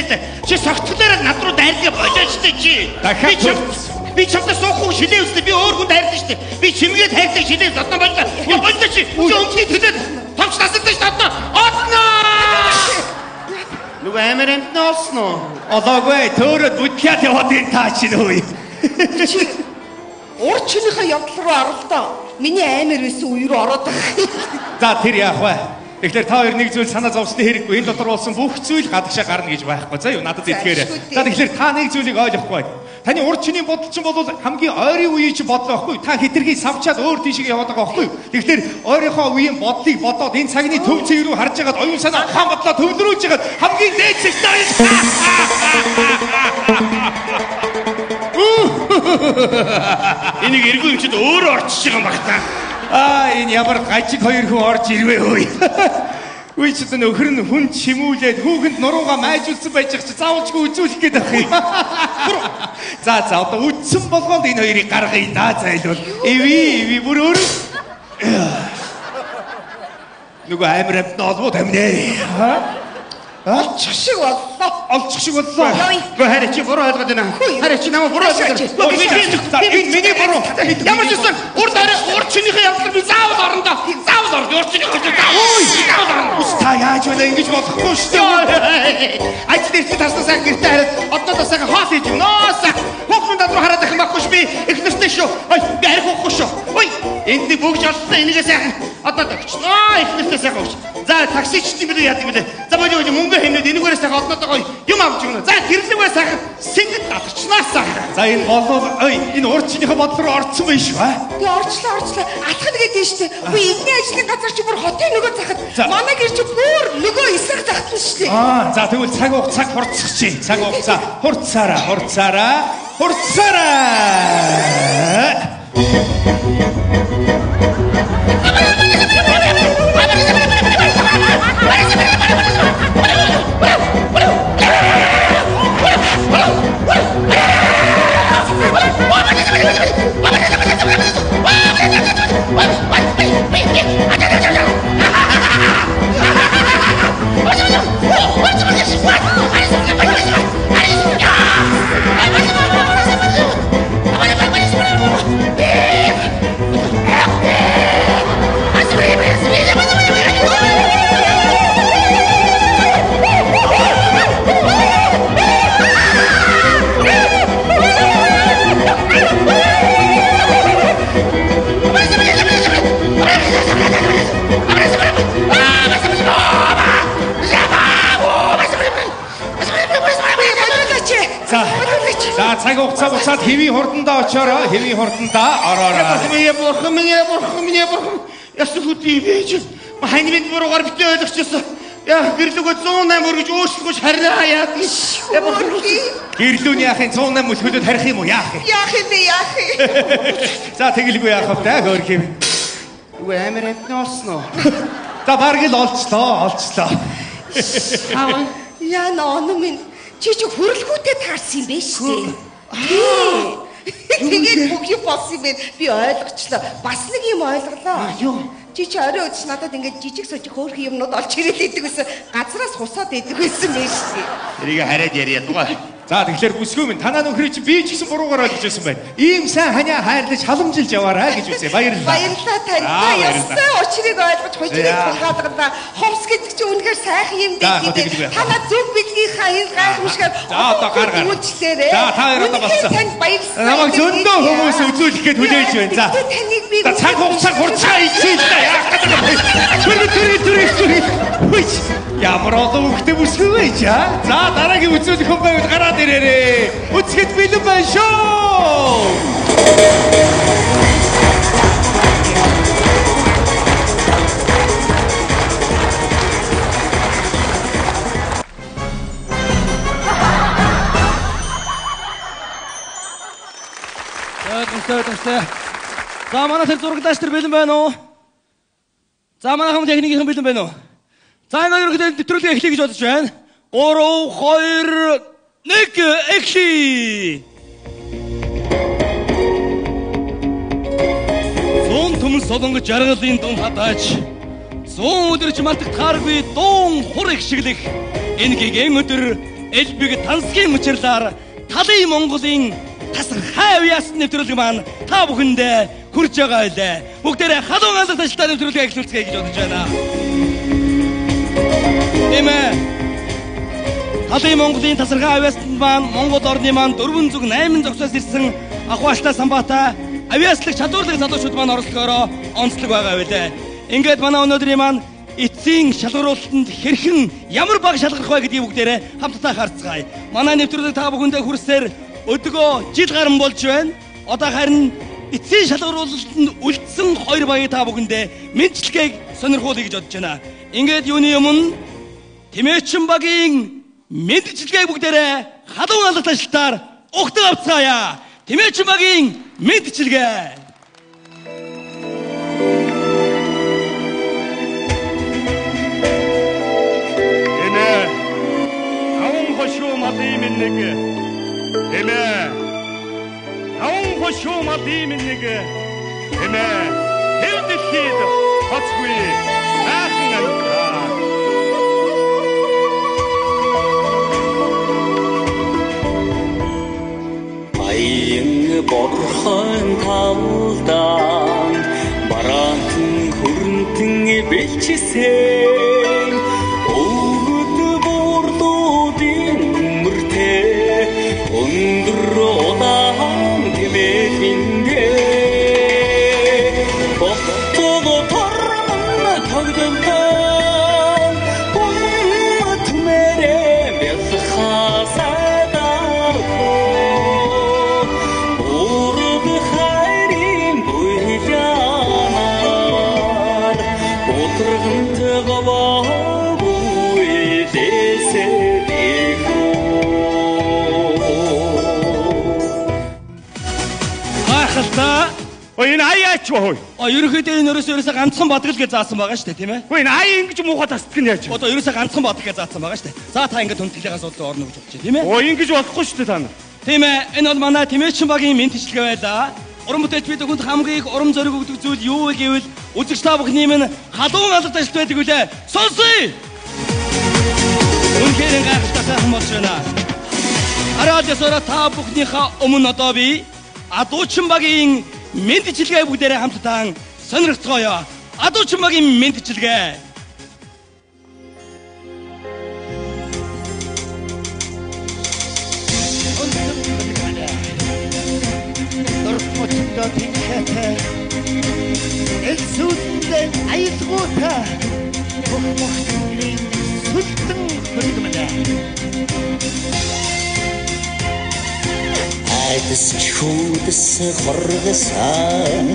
л да. Чи согтглоороо над руу дайрлаа болоо штэ чи. Би чамтай суухгүй шилээ үстэй би өөр хүн дайрлаа штэ. Би чимгээд хайртай шилээ зодно болоо. Болоо чи. Өнгийн төлөд томч настай штэ одоо. Одноо. Нүг амар амтноосноо. Олоогүй төөрөд бүтлээд яваад ин таа чи нөө. Урчныхаа явдал руу оролдоо. Миний амар байсан үе рүү ороод байгаа. За тэр яах вэ? Тэгэхээр та хоёр нэг зүйл санаа зовсны хэрэггүй. Энэ дотор болсон бүх зүйл гадагшаа гарна гэж байхгүй. За юу надад итгээрэй. За тэгэхээр та нэг зүйлийг ойлгохгүй. Таны урчны бодол чинь бол хамгийн ойрын үеийг чи бодлоо байхгүй. Та хитрхий савчаад өөр тийшээ яваад байгаа байхгүй. Тэгэхээр ойрынхоо үеийн бодлыг бодоод энэ цагны төв цэг рүү харж байгаад оюун санаа ухаан бодлоо төвлөрүүлж байгаад хамгийн дээд зэгтэй. Энийг эргүү юм чид өөрөө орчиж байгаа юм багтаа. Энэ ямар гажиг хоёр хүн орж ирвэ хөөе. Үгүй ч гэсэн өхөр нь хүн чимүүлээд хүүхэнд нуруугаа майжуулсан байж чи заавалчгүй үзүүлэх гээд байх юм. За одоо үдсэн болгонд энэ хоёрыг гаргая да зайлвал. Эви бүр өөр. Нүг амар амтноо тамнэ. Олчих шиг боллоо. Олчих шиг боллоо. Гэхдээ хараа чи буруу ойлгоод байна. Хараа чи намайг буруу ойлгоод байна. Миний буруу. Ямар ч юм урчныхаа явдлыг би заавал орондоо. Заавал орно. Урчныхаа заавал орно. Та яаж вэ ингэж болохгүй шүү дээ. Айц дээр чи таснаа сайн гэртээ хараад одноо сайхан хоол хийж нөөс. Хөхмөнд руу хараад их байхгүй ш би их нэртэй шүү. Ой би арих уухгүй шүү. Ой энд нэг бүгж олсон энийгээ сайхан одноо тагчнаа их нэртэй сайхан ууш. За таксичдын билүү яадаг билээ. За боёо мөнгө хэмнээд энэгээрээ сайхан одноотойгоо юм авч өгнө. За тэрлэгөө сайхан сэнгэд татчихнаас сайхан. За энэ болов энэ урчныхаа бодол руу орцсон байх шүү. Би орчлоо. Атах нэгээд дээ штэ. Үгүй эдний ажлын газар чи бүр хотын нөгөө захад. Манай гэр чи бүр нөгөө эсрэг захтан штэ. За тэгвэл цаг хугацааг хурцчих чи. Цаг хугацаа хурцаараа. За цаг хугацаа буцаад хэвийн хурдандаа очоороо. Хэвийн хурдандаа ороороо. Бурхан. Яс хөдий бэж. Хань минь буруугаар битээ ойлгочихсон. Яа гэрлүгөө 108 өргөж өөрчлөгөж хараа яа. Гэрлүүний яахын 108 мөлхөлөд харих юм уу яах юм? Яах юм. За тэгэлгүй яах вэ хөөх юм. Үгүй амар амтноосноо. За бараг л олцлоо. Яа ноо минь чи хөрөлгүүтэй таарсан юм биш үү? Тэгээд бүх юм болсон юм бэ? Би ойлгочлоо. Бас нэг юм ойлголоо. Юу? Чи орой өдөр надад ингээд жижиг сожиг хөөрхөн юмнууд олж ирээд идэг гэсэн газраас хусаад идэг байсан байж тий. Тэрийг хараад яриа дугаа. За тэгэхээр бүсгүй минь танаа нөхрөө чи би ч гэсэн буруугаар ойлгож байсан байна. Ийм сайн ханиа хайрлаж халамжилж яваарай гэж үзье. Баярлалаа. Баярлалаа тань. Ясаа учрыг ойлгож хожрыг тулгаадаг. Хомс гэдэг чи үнэхээр сайхан юм дээ гэдэг. Танаа зөв бэлгийн хаяр гайхамшигар. За одоо гаргаар. За та хоёр одоо болсон. Танд баярлалаа. Намайг зөндөө хүмүүс үзүүлэхэд хүлээж байна. За. Таныг би цаг хугацаа хурцгаа ичээ та яах гэдэг. Хүч. Ямар олон хөлтэй бүсгүй вэ чаа? За дараагийн үзүүлэх хүн байвал гараад ирээрээ. Үзэхэд бэлэн байна шүү. За манай тэр зурагтаач нар бэлэн байна уу? За манай хүмүүс техникийн бэлэн байна уу? За энэ ерөнхийдөө нэвтрүүлгээ эхлэе гэж бодож байна. 3 2 1 эхлэе. Зүүн төмөн солонгож жаргалын дун хатаач. 100 өдөр ч мартах тааргүй дуун хур их шиглэх. Энэ гэгэм өдөр Элбэг тансгийн мөчрлөөр талын Монголын тасархай авьяас нэвтрүүлэг маань та бүхэндээ хүрж байгаа байлаа. Бүгдээрээ халуун алдарт ажилтаа нэвтрүүлгээ эхлүүлцгээе гэж бодож байна. Эмээ. Талын Монголын тасархай авьяасанд маань Монгол орны маань 408 зогсоос ирсэн Ахуаштай Самбатай авьяаслаг чадварлаг залуучууд маань оролцохоор онцлог байгаа байлаа. Ингээд манай өнөөдрийн маань эцсийн шалгаруулалтанд хэрхэн ямар баг шалгарх вэ гэдгийг бүгдээрээ хамтдаа харцгаая. Манай нэвтрүүлэг та бүхэндээ хүрсээр өдгөө жил гарсан болж байна. Одоо харин эцсийн шалгаруулалтанд үлдсэн 2 багийг та бүхэндээ мэдчилгээг сонирхуулъя гэж бодож байна. Ингээд юуны өмнө Тэмээчин багийн мэдчилгээг бүгдээрээ халуун алдарт ажилтаар угтан авцгаая. Тэмээчин багийн мэдчилгээ. Малын нэг эмээ таван хошуу малын нэг эмээ хэвдэхэд хоцгүй сайхан амтаа аян борхон талдан бараатан хөрөнтөн бэлчсэн энэ аяач баа. Ерөнхийдөө энэ ерөөсөө ганцхан бадаг л гэж заасан байгаа шүү дээ, тийм ээ? Хөөе, энэ аяа ингэж муухай тасдаг нь яаж? Одоо ерөөсөө ганцхан бадаг гэж заасан байгаа шүү дээ. За та ингэ түнтгэлээс бодлоо орно гэж бодож байна, тийм ээ? Ингэж болохгүй шүү дээ та нар. Тийм ээ, энэ бол манай Тэмээчин багийн мэдчилгээ байлаа. Уран бүтээлч бид хүнд хамгийн их урам зориг өгдөг зүйл юу вэ гэвэл үзэгч та бүхний минь халуун алдарт ажилт байдаг үлээ. Сонсъё! Үнэхээр гайхалтай сайхан болж байна. Хараад ясаараа та бүхнийхээ өмнө одоо би Адуучин багийн мэдчилгээ бүгдээрээ хамтдаа сонирхцгоё. Адуучин багийн мэдчилгээ. Дөрвөчөндөө тэнхээтэй элсүүлдэн аялгуутай бүх мохтын сүлтэн хөлгөмдөө айдас чүүдс хоргасан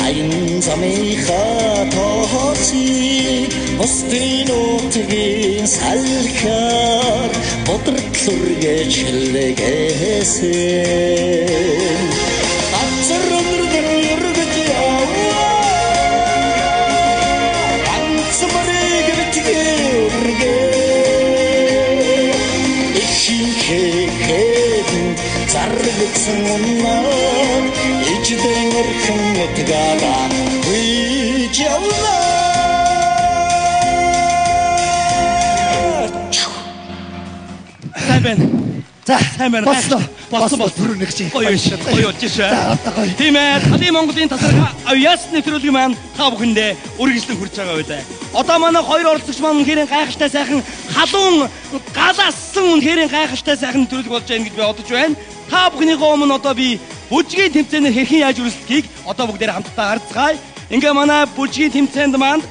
аян замынхаа тооцыг бусдын утгийн салхаар бодртлүргэж хэлгээсэн ганцар өнөргөн өргөж яваа ганцмарыг битгэргээ ихинхээд заргацсан унаа ичдэн өрхөн утгаараа үйж яваа. Сайн байна. За, сайн байна. Болсон бүрнэг чи. Гоё жишээ. Тийм ээ, Талын Монголын тасархай авьяас нэвтрүүлэг маань та бүхэндээ үргэлжлэн хүрч байгаа байлаа. Одоо манай хоёр оролцогч маань үнэхээр гайхалтай сайхан халуун галаасан үнэхээр гайхалтай сайхан нэвтрүүлэг болж байна гэж би бодож байна. Та бүхнийхээ өмнө одоо би бүжгийн тэмцээнээр хэрхэн яаж үргэлжлэхийг одоо бүгдээр хамтдаа харцгаая. Ингээ манай бүжгийн тэмцээнд маань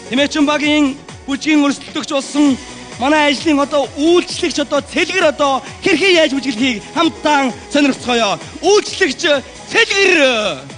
Тэмээчин багийн бүжгийн өрсөлдөгч болсон манай ажлын одоо үйлчлэгч одоо цэлгэр одоо хэрхэн яаж бүжиглэхийг хамтдаа сонирхцгоё. Үйлчлэгч цэлгэр.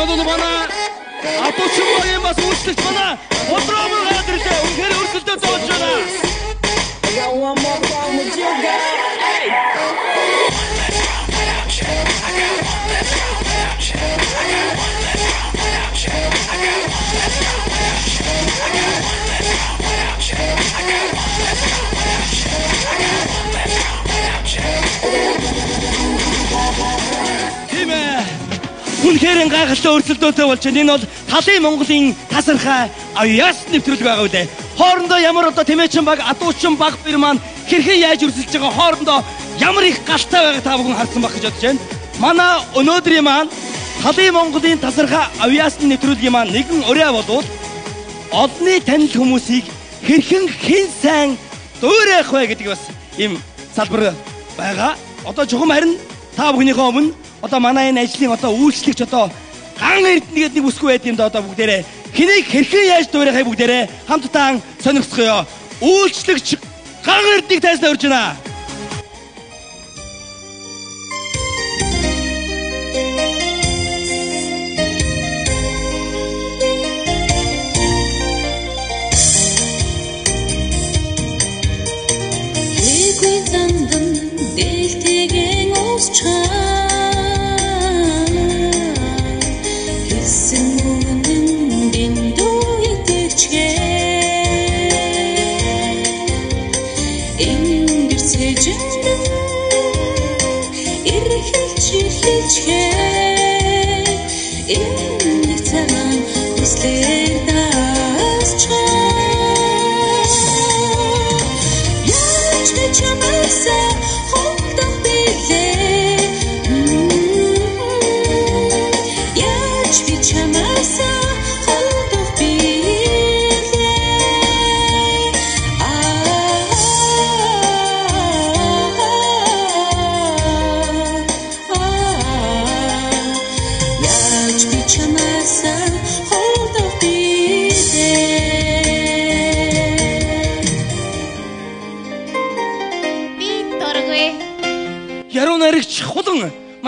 бол манай Атучин багийн бас үйлчлэгч манай Бодрогор гадарлаа үнэхээр өрсөлдөд зоож байна. Үнэхээр гайхалтай өрсөлдөөтэй болж байна. Энэ бол Талын Монголын тасархай авьяас нэвтрүүлэг байгаа үлээ. Хоорондоо ямар одоо Тэмээчин баг, Адуучин баг хоёр маань хэрхэн яаж өрсөлдөж байгаа хоорондоо ямар их галтай байгааг та бүхэн харсан баг гэж бодож байна. Манай өнөөдрийн маань Талын Монголын тасархай авьяасны нэвтрүүлгийн маань нэгэн ураа болвол олонний танил хүмүүсийг хэрхэн хэн сайн дуурайх вэ гэдэг бас ийм салбар байгаа. Одоо чухам харин та бүхнийхээ өмнө одоо манай энэ ажлын одоо үйлчлэгч одоо ган эрдэнэгээд нэг үсгүй байд юм да одоо бүгдээрээ хэнийг хэрхэн яаж дуурайхаа бүгдээрээ хамтдаа сонирхцгоё. Үйлчлэгч ган эрдэнэг тайзнаа урьж байна.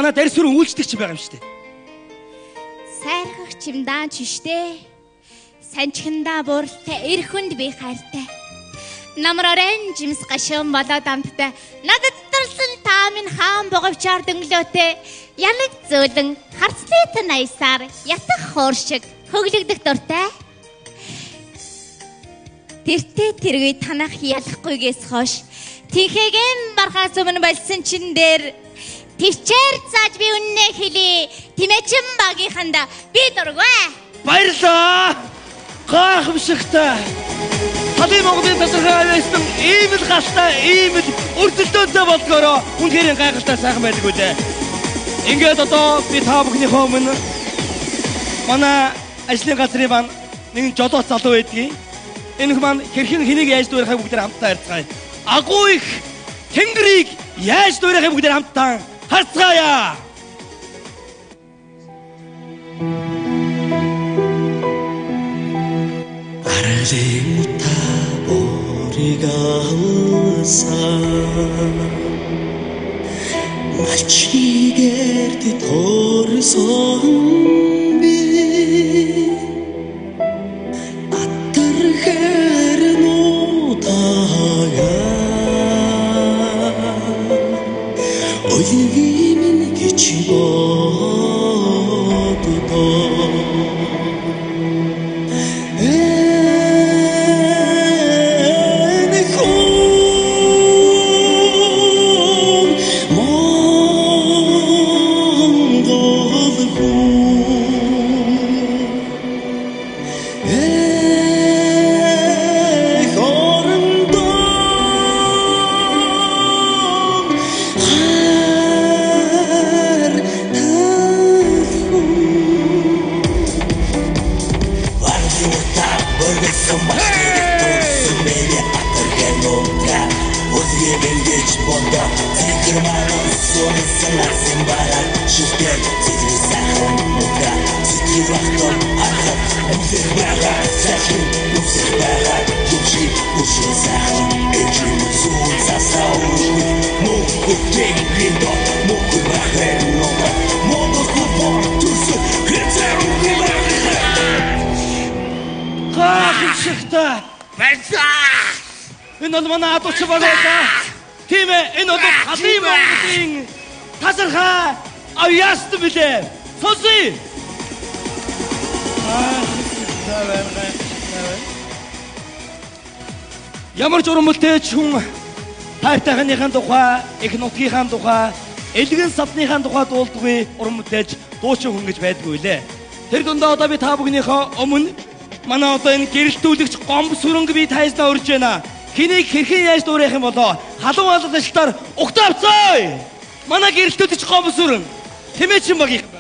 Манай дарь сүрэн үйлчлэгч байгаа юм шүү дээ. Сайрхах чимдаан чиштэй. Санчхандаа бууралтай эрхэнд би хайртай. Намрорэн жимс гашуун болоод амттай. Надад төрсөн та минь хаан боговчаар дөнгөлөөтэй. Янаг зөөлөн харцлээт найсаар ятах хууршиг хөглөгдөх дуртай. Тэртээ тэргүй танах ялахгүйгээс хойш тинхэгэн бархаас өмнө болсон чин дээр Төвчээр зааж би үннээ хэлий. Тэмээчин багийнханда би дургүй. Баярлаа. Гайхамшигтай. Талын Монголын тасархай авьяасны ийм л галтай, ийм л өрсөлдөөтэй болдгоороо үнэхээр гайхалтай сайхан байдаг үлээ. Ингээд одоо би та бүхнийхөө өмнө манай ажлын газрын маань нэгэн жолооч залуу байдгийг. Энэ их маань хэрхэн хэнийг яаж дуурайхыг бүгд хамтдаа харьцгаая. Агуу их тэнгэрийг яаж дуурайхыг бүгд хамтдаа харцгаая. Аралиута оригаса Мальчигерт торсон би Атархернутага Олигимин кичбодо Мог Энэ бол манай адууч баг байлаа. Тийм ээ, энэ бол Халын Монголын тасархай авьяаст билээ. Сонсъё. Ямар ч урамлтэй ч хүн тайтайхныхаа тухай, их нутгийнхаа тухай, элгэн савныхаа тухай дуулдаггүй урамлтэйж дуучин хүн гэж байдгүй лээ. Тэр дундаа одоо би та бүхнийхөө өмнө манай одоо энэ гэрэлтүүлэгч гомб сүрэнг би тайзнаа урьж байна. Хэнийг хэрхэн яаж дуурайх юм болоо? Халуун алал ажилтаар угтаа авцаа. Манай гэрэлтүүлэгч гомб сүрэн Тэмээчин багийн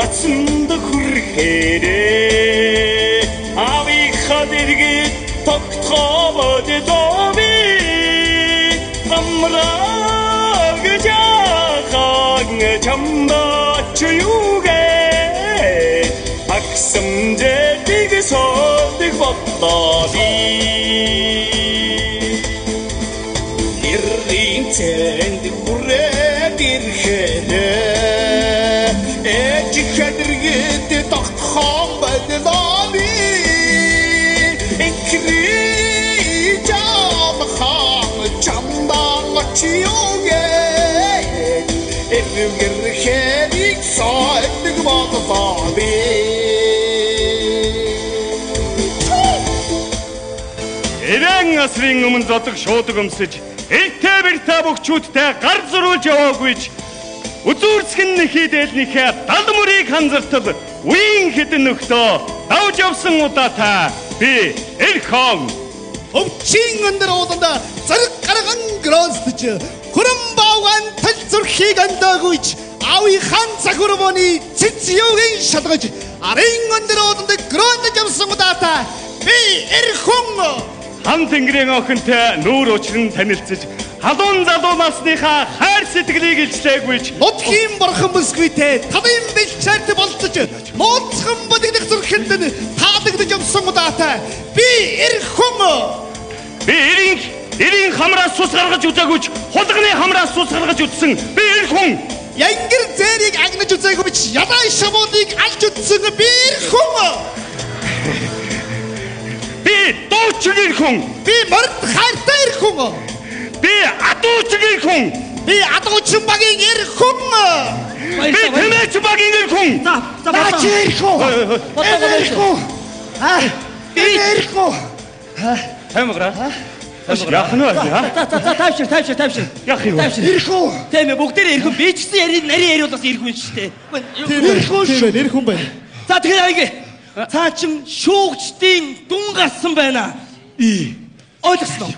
Нацнд хүрхээрээ авихад иргэд тогтхоод дооби амраг жаахан чамбач юугээ аксамжэдэг содыг бодлооби иррийн цэнд хүрээд ирхээрээ Эжихэдэргэд тогтхон байлооби Инкри жамхан чамбач юугээ Эвгэрхэрийг сойдаг бодлооби Эвэн асрын өмнө зодог шуудаг өмсөж элтэй бэртэ бөхчүүдтэй гар зурулж яваагүйч Үзүүрсгэн нэхийдэлнийхээ дал мөрийг ханзартал үеийн хэдэн нөхдөө давж явсан удаатай би Эрхон өвчин өндөр ууланда зэрэг гарган гростж хөрөн баавган тал зүрхийг андаагүйч аавынхан захурмоны цэцюгийн шалгаж арын өндөр ууланда грондж явсан удаатай би Эрхон хан тэнгэрийн охинтой нүүр учран танилцж халуун залуу насныхаа хайр сэтгэлийг илчлээгүйч нутгийн борхон бүсгүйтэй тавын бэлчээрт болцож нууцхан бодигдох зүрхэнд таалагдж явсан удаатай би Эрхон би эрийн хамраас цус гаргаж үзээгүйч хулганы хамраас цус гаргаж үзсэн би Эрхон янгэр зээрийг агнаж үзээгүйч ядаа шавуудыг алж үзсэн би Эрхон би дуучин Эрхон би морд хайртай Эрхон би адуучин Эрхон би адуучин багийн Эрхон би тэмээчин багийн Эрхон за Эрхон Эрхон би Эрхон таймгра яах нь вэ тавшир яах юм Эрхон тийм ээ бүгдээрээ Эрхон би ч гэсэн нарийн яриул бас Эрхон шүү дээ Эрхон байна за тэгэхээр аяг цаа чин шүүгчдийн дүн гарсан байна ойлгосноо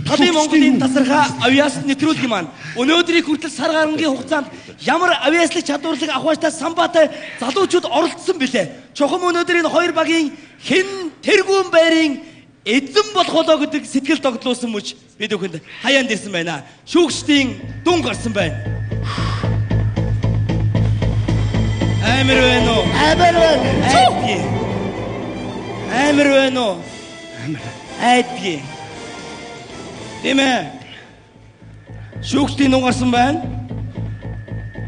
Халын Монголын тасархай авьяаст нэвтрүүлэг маань өнөөдрийн хүртэл сар гарангийн хугацаанд ямар авьяаслаг чадварлаг ахуйтай самбаатай залуучууд оролцсон бэлээ. Чухам өнөөдөр энэ хоёр багийн хэн тэргүүн байрын эзэн болох болоо гэдэг сэтгэл тогтлоосон мөч бид бүхэнд хаяанд ирсэн байна. Шүүгчдийн дүн гарсан байна. Амир байна уу? Амир байна. Амир байна уу? Айдги. Тиймээ шүүгчдийн дүн гарсан байна.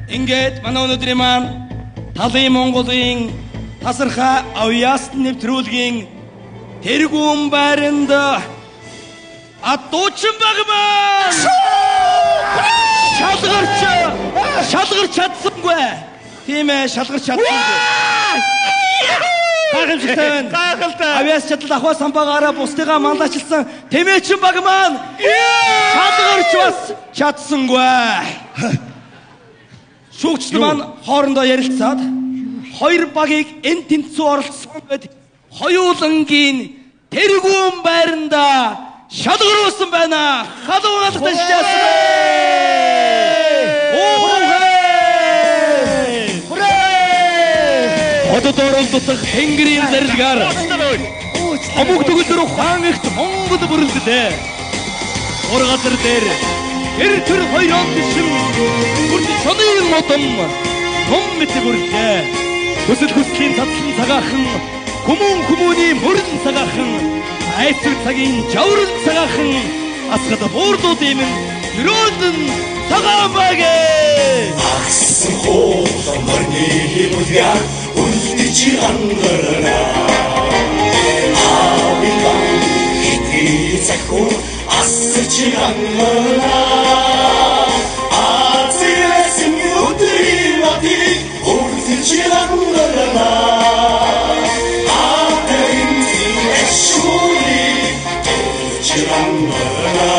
Ингээд манай өнөөдрийн маань Халын Монголын тасархай авьяаст нэвтрүүлгийн тэргүүн байранд адуучин баг маань шалгарч чадсангүй. Тийм ээ шалгарч чадсангүй. Гайхамшигтай байна. Гайхалтай. Авьяас чадал ахуй самбаагаараа бусдыгаа манлайчилсан тэмээчин баг маань шалгарч бас чадсангүй. Шүүгчд маань хоорондоо ярилцаад хоёр багийг эн тэнцүү оролцсон гэд хоёулангийн тэргүүн байранда шалгаруулсан байна. Халуун алт ташчаасан. Одоорол дутах тэнгэрийн зарилгаар амуг төгөлдөр ухаан ихт Монгол бүрэлдэлээ. Ургазар дээр эр төр хоёрон тишин бүрд сонын модон ном мэт бүрлээ. Хүсэл хүслийн цадлан цагаахан хүмүүний мөрөн цагаахан айсвар цагийн жаврын цагаахан асгад буурдууд юм ерөөдөн цагаан багээ. Аксан хоолой морны хэмүлгэр үлдэж ангарна. Авилан хитий захуу асч ангарна. Азиэсэн өдрийн модыг үлдэж ангарна. Атэрин эшүүри үлдэж ангарна.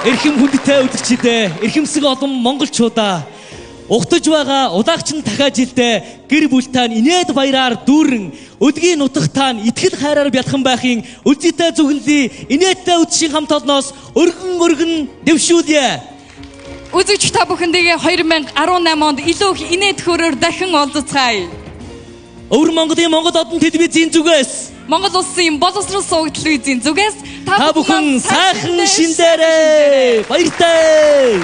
Эрхэм хүндтэй үзэгчдээ, эрхэмсэг олон монголчуудаа угтаж байгаа удаагчин дахиад жилдээ гэр бүлтаа инээд баяраар дүүрэн өдгийн нутагтаа итгэл хайраар бялхан байхын үлзийтэй зүгэнлийн инээдтэй үдшийн хамт олноос өргөн дэвшүүлье. Үзэгч та бүхэндээ 2018 онд илүү их инээд хөрөөр дахин олзцгаая. Өвөр Монголын Монгол одон телевизийн зүгээс, Монгол улсын боловсрол суугч телевизийн зүгээс та бүхэн сайхан шиндээрээ баяртай.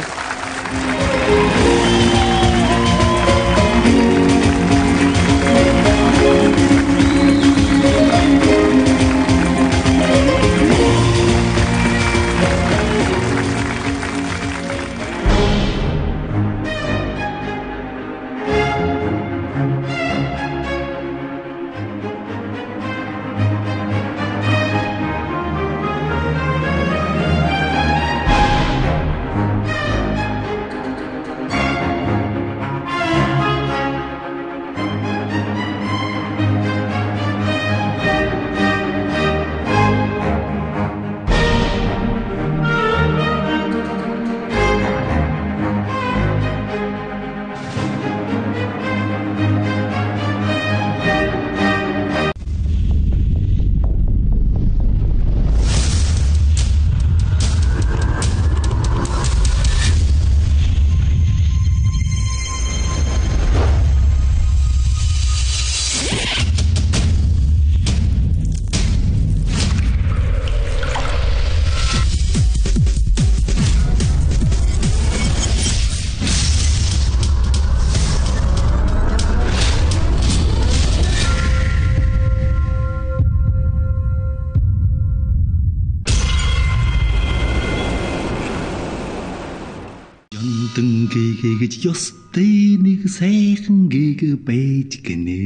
хийгэж ёстой нэг сайхан гэг байж гинэ.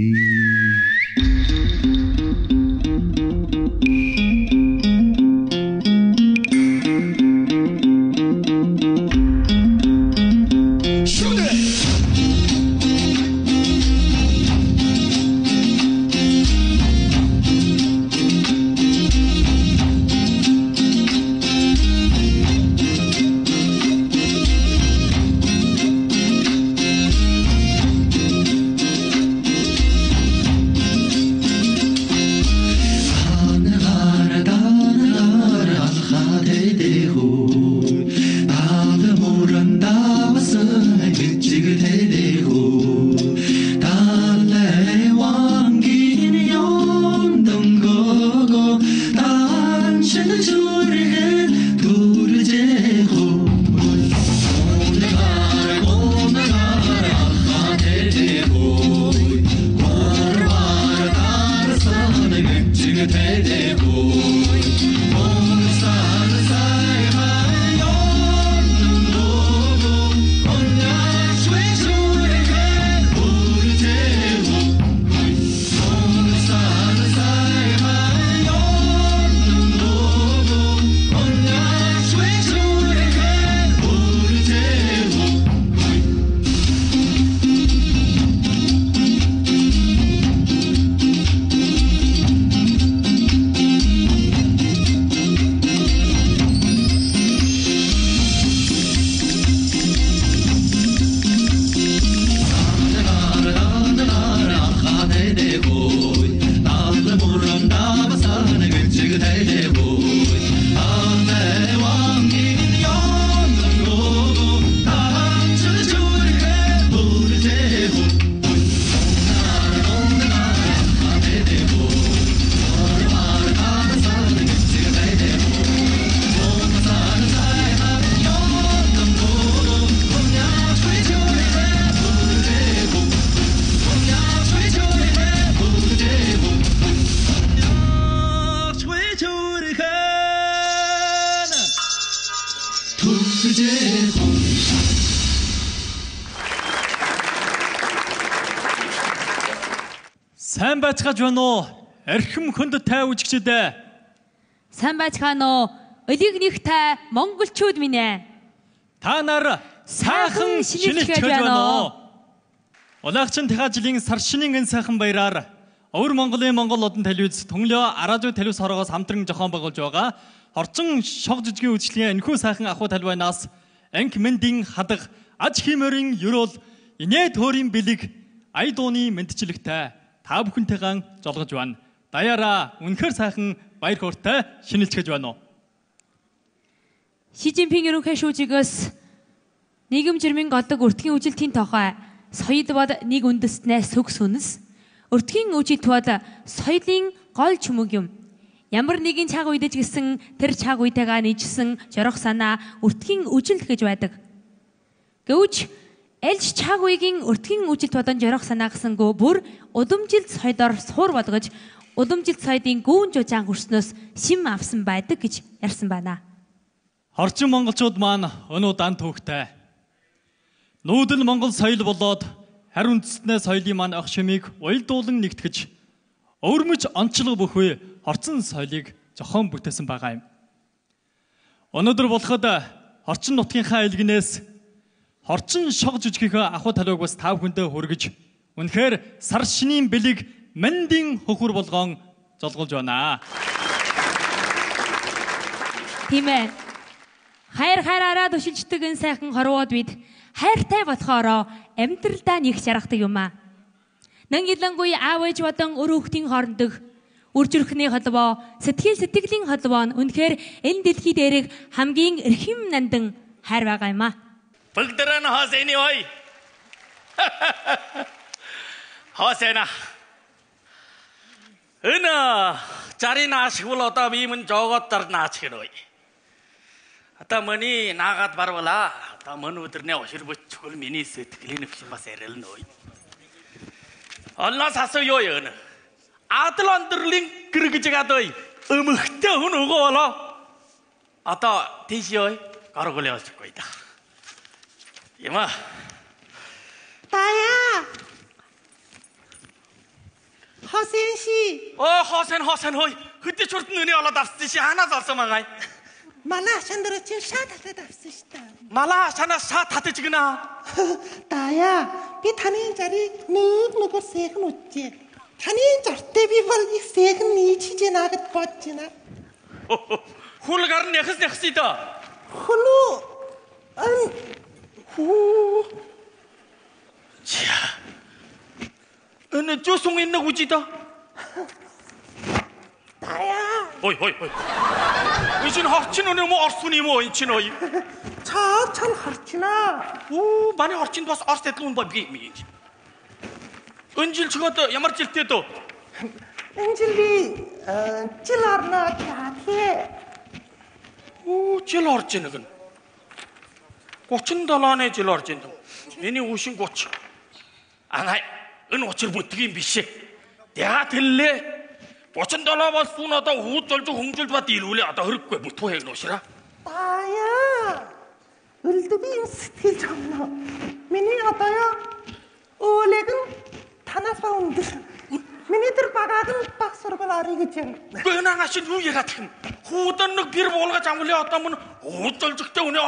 Сайн байцгааж байна уу? Архим хүнд тай үжигчдээ. Сайн байцгаана уу? Олиг нэг тай монголчууд минь ээ. Та нар сайхан шинэлж байна уу? Улаагчин Тэхажлийн сар шинийн эн сайхан баяраар Өвөр Монголын Монгол одон телевиз Төнглөө Аражуу телевиз хорогоос хамтран зохион байгуулж байгаа Хорцон шог жижигэн үйлчлэгийн энэхүү сайхан ахуй талбайнаас анги мэндийн хадаг аж хиймэрийн ёроол инээ төөрийн бэлэг ая дууны мэдчилэгтэй та бүхэнтэйгэн жолгож байна. Даяараа үнэхээр сайхан баяр хөөртэй шинэлцгэж байна уу? Ши Жинпинг ерөнхий шүүжигээс нийгэм жирмийн голдог өртгийн үжилтийн тохой соёл бол нэг үндэстнээс сүгс үнэс. Өртгийн үжилт бол соёлын гол чүмэг юм. Ямар нэгэн цаг үедэж гисэн тэр цаг үетэйгээ нийжсэн жорох санаа өртгийн үжилт гэж байдаг. Гэвч альж цаг үеийн өртгийн үжилт болон жорох санаа гэсэнгөө бүр удамжилт соёлоор суур болгож удамжилт соёлын гүүн жужаан хүрснөөс шим авсан байдаг гэж ярьсан байна. Орчин монголчууд маань өнөө дан төвхтэй. Нүүдэл монгол соёл болоод харь үндэстнээ соёлын маань ах шимийг уялдуулан нэгтгэж өвөрмөж онцлог бүхвээ хорцон соёлыг зохион бүтээсэн байгаа юм. Өнөөдөр болоход орчин нутгийнхаа илгэнээс хорцон шог жижигхэн ахуй талбайг бас тав хүндээ хүргэж үнэхээр сар шинийн бэлэг мэндийн хөхөр болгон золгуулж байна. Тийм ээ. Хайр хайраараа төшилждэг энэ сайхан хорвоод бид хайртай болохоороо амьдралдаа нэг шаргадаг юм аа. Нангилангуй аав ээж болон өр хүүхдийн хоорондох үр зүрхний холбоо, сэтгэлийн холбоо нь үнэхээр энэ дэлхий дээрх хамгийн эрхэм нандин хайр байгаа юм аа. Бүгдэрэн хосэний ой. Хосэна. Энэ 자리나 ашигвал одоо би мөн жоогоод дарнаач хэрэг. Одоо mëний наагаад барвала. Одоо мөн өдөрний оширбоч чухал миний сэтгэлийн бас ярилна ой. Олноос асуу юу юм? Адал ондролын гэргэж гадой өмхтэй хүн өгөө болоо. Одоо тийш ёо гаргуул явуулчихгүй да. Яма 다야. 허센 씨. 허센 허이. 그때 저렇게 눈이 올라답듯이 하나 샀어 망아이. 말라산으로 지금 샤다다 답시다. 말라산아 샤 다드지구나. 다야. 비 타는 자리 누구 세금 웃지. 타는 절대 비벌 이 세금 이 치지 나긋 벗지나. 훌가른 네크스이다. 훌루. 자. 어느 조송 있나 우지다. 다야. 어이. 이진 허치는 뭐 얼순이 뭐 인치노이. 참 허치나. 오 많이 허친 봐서 어렸을 때 뭐 비미. 은질 죽었다 야말질 때도. 은질이 찔러나 자태. 오 찔러지는. 고친달라네 찔러진다. 얘네 오신 고치. 안하이 은 어찌 못하게 미시. 내가 들래. 고친달라봐 수나다 우쩔주 홍줄바 딜울래 아다 흐르고 못해 놓으시라. 다야. 을드비 스틸 잡나. 미니 아다야. 올레근 타나 사운드. 미니들 바가든 박서를 알이겠지. 뻔하신 후예 같은 후던력 비를 올가 잠을래 왔다면 어쩔적 때문에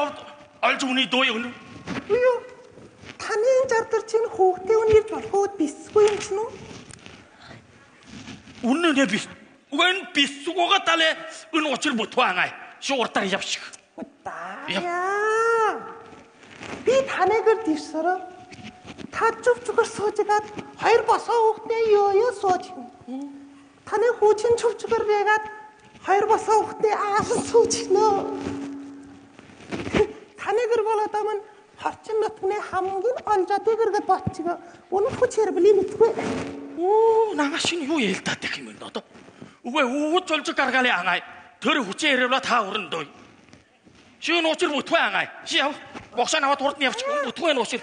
알주니 도요는. 왜요? 타는 자들 지금 호 때문에 호 비스고 있지노? 웃는 애 비스. 웬 비스고가 딸래 은 어찌를 못 와가이. 쇼르다리 잡시고. 다야. 비 타네글 뒤서라. 다 쭉쭉을 소지가 화일 벗어 옥대 여여 소지. 타네 호친 쭉쭉을 내가 화일 벗어 옥대 아스 소지너. 타네 그러고라다면 harcın natune hamgin aljadı gırgı batçıga. Onu hoçer bili mitwe. 오 나가신 요 일다 때기면 너도 왜 우쩔적 가르갈래 안가이 더러 후체를 다 오른도 시은 오질 못해 안가이 시야 목사 나와 돌았니 지금 못해 놓으실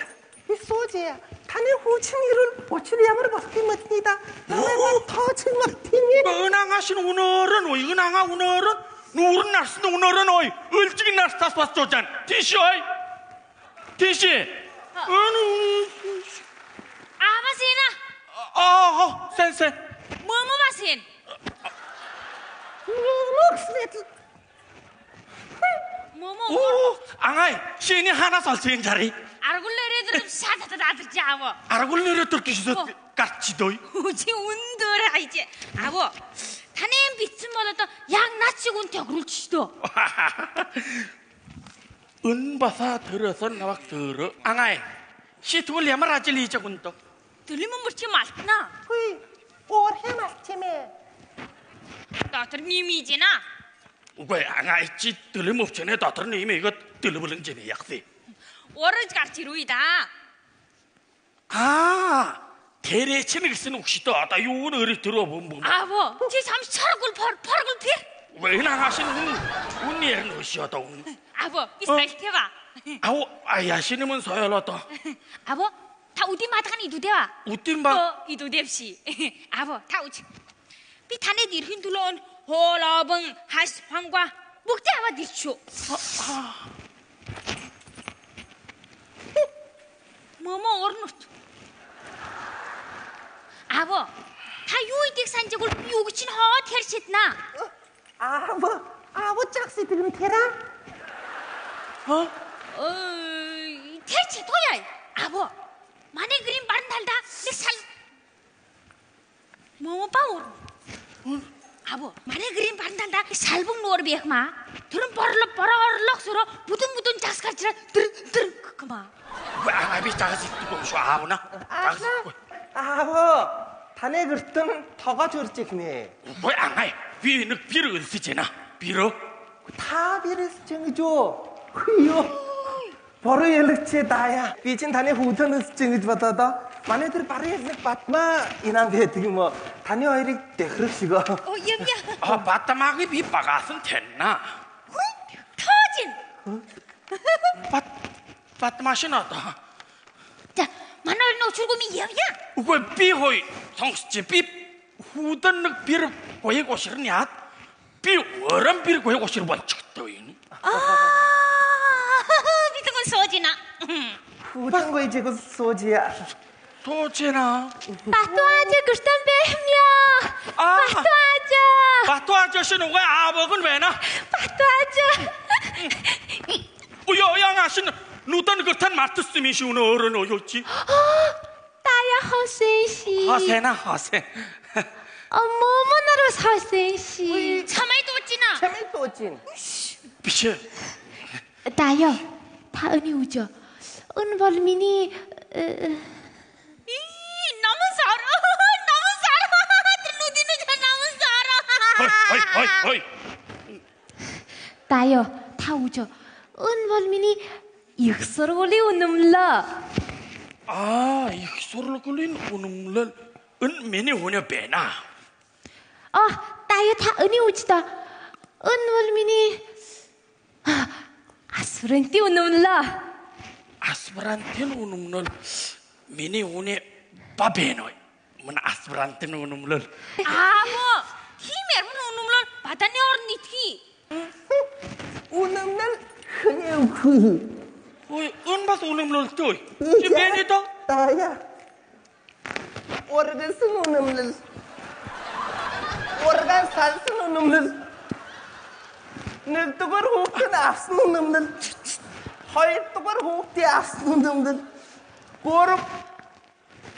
이 소지야 타네 호친 일을 오칠 야물 벗기 못니다. 나는 터치 못이니. 은항하신 오늘은 왜 은항아 오늘은 누른 날스 오늘은 어이 일찍이 날스 다스 봤어 짠 티시 어이 티시 아바시나 센세 뭐뭐 마신 뭐뭐 앙아이 시인이 하나 설치인 자리 아르굴레레들 샤다다 아들지 아버 아르굴레레 뚫기시서 같이도이 우지 운더라 이제 아버 타네 비츠 몰라도 양 나치고 운대 그럴지도 은바사 들어서 나와 들어 앙아이 시투를 야말하지 리자군도 들리면 뭐지 말나 휘 오해 맞지매 너들 미미지나 왜 앙아이 찌 들림 없잖아 너들은 이미 이거 들려버린 전에 약세 오르지 같지로이다 아 대레치는 쓰는 혹시도 아다 요는 어리 들어본 뭐 아버 지 잠시 철을 퍼를 피 왜 나가시는 운이에는 어시하다 아버 이스라엘 태봐 아우 아야시님은 서열하다 아버 다 우디 마다간 이두대와 우딘바 이두대시 아버 다 우치 비타네 디르힌 둘러온 홀어벙 하스 황과 목대와 디쇼 뭐뭐 얼누 아버 다 유이딕 산적을 유구친 허텔셋나 아버 짝시 들으면 되라? 대체 도야 아버 만에 그림 바른 달다 내살 뭐뭐 빠오 아버 만에 그림 바른 달다 살봉 노르 비마 들은 버럭 서로 부둥부둥 작스가지라 드릉 그마 왜 아비 작스 뜨고 쏴보나 아버 타네 그랬던 더가 저렇지네 왜 앙아이 위는 비를 은쓰잖아 비로 다 비를 정해줘 흐요 바로 연락체 다야 비진 타네 후턴을 정해줘 받아다 마네들 바로 연락 받마 이난 배트기 뭐 타네 어이리 대그럽시고 염야 아 바타마기 비 바가슴 됐나 터진 바타마시나다 자 만날 너 출금이 염야 왜 비호이 성스지 비 후던력 비를 고이고 싫냐 비 워런 비를 고이고 싫어 번쩍 떠이니 비트건 소지나 Хүүхэн гойж ийг суужия. Суужина. Батуааж гэртэн бэхмё. Батуааж. Батуааж шин угаа аавыг нь байна. Батуааж. Уяа шин нүдэн гэртэн мартсан юм шиг өнөө өөрөө нөө юу чи. Тая хосэн ши. Хасена хасен. Момоноос хосэн ши. Чамайд уужин. Биш. Тая та өний үжөө. Өн бол миний намын сар. Тэр нүдний намын сар. Хой. Тая та үжөө. Өн бол миний их сургуулийн үнэмлээ. Их сургуулийн үнэмлэл. Өн миний үнэ байна. Тая та өний үждөө. Өн бол миний асврантын үнэмлээ. Асврантын үнэмлэл миний үнэ бабэно. Мөн асврантын үнэмлэл. Химэр мөн үнэмлэл баданы орн нэтгий. Үнэмлэл хний үгүй. Өн бас үнэмлэлтэй. Чи бэнэ доо? Тая. Оргасан үнэмлэл. Орган салсан үнэмлэл. Нэгдүгээр хүүхдийн авсан үнэмлэл. Хоёрдугаар хүүхдийн авсан үнэмлэл.